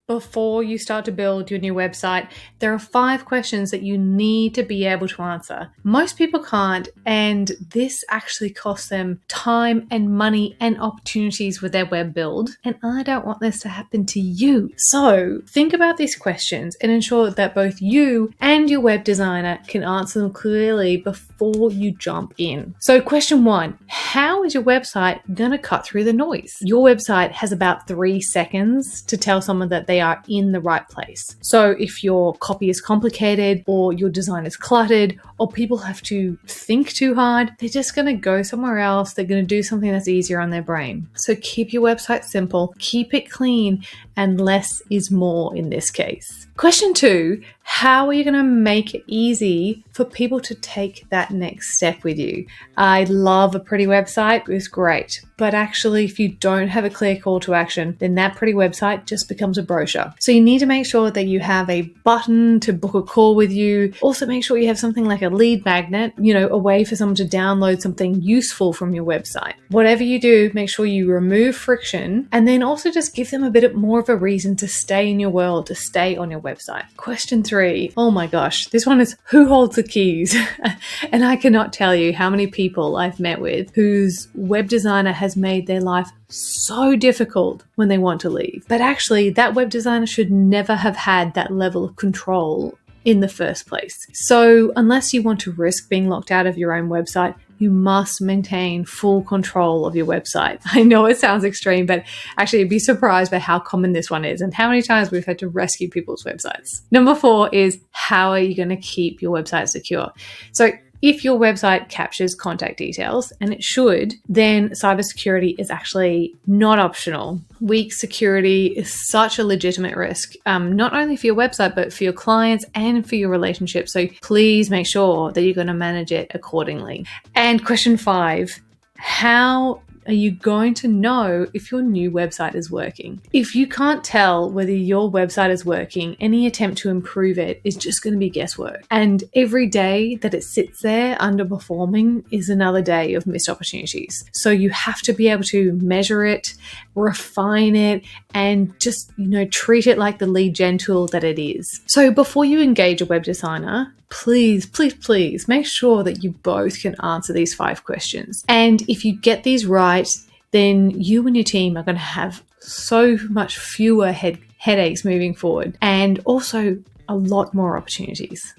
Before you start to build your new website, there are 5 questions that you need to be able to answer. Most people can't, and this actually costs them time and money and opportunities with their web build. And I don't want this to happen to you. So think about these questions and ensure that both you and your web designer can answer them clearly before you jump in. So question 1, how is your website going to cut through the noise? Your website has about 3 seconds to tell someone that they are in the right place. So if your copy is complicated or your design is cluttered or people have to think too hard, they're just going to go somewhere else. They're going to do something that's easier on their brain. So keep your website simple, keep it clean, and less is more in this case. Question 2, how are you going to make it easy for people to take that next step with you? I love a pretty website, it's great. But actually, if you don't have a clear call to action, then that pretty website just becomes a brochure. So you need to make sure that you have a button to book a call with you. Also make sure you have something like a lead magnet, a way for someone to download something useful from your website. Whatever you do, make sure you remove friction and then also just give them a bit more of a reason to stay in your world, to stay on your website. Question 3, oh my gosh, this one is who holds the keys? And I cannot tell you how many people I've met with whose web designer has made their life so difficult when they want to leave. But actually, that web designer should never have had that level of control in the first place. So unless you want to risk being locked out of your own website, you must maintain full control of your website. I know it sounds extreme, but actually you'd be surprised by how common this one is and how many times we've had to rescue people's websites. Number 4 is, how are you going to keep your website secure? So if your website captures contact details, and it should, then cybersecurity is actually not optional. Weak security is such a legitimate risk, not only for your website, but for your clients and for your relationship. So please make sure that you're going to manage it accordingly. And question 5, how are you going to know if your new website is working? If you can't tell whether your website is working, any attempt to improve it is just going to be guesswork. And every day that it sits there underperforming is another day of missed opportunities. So you have to be able to measure it, refine it, and just, treat it like the lead gen tool that it is. So before you engage a web designer, please make sure that you both can answer these 5 questions. And if you get these right, then you and your team are going to have so much fewer headaches moving forward and also a lot more opportunities.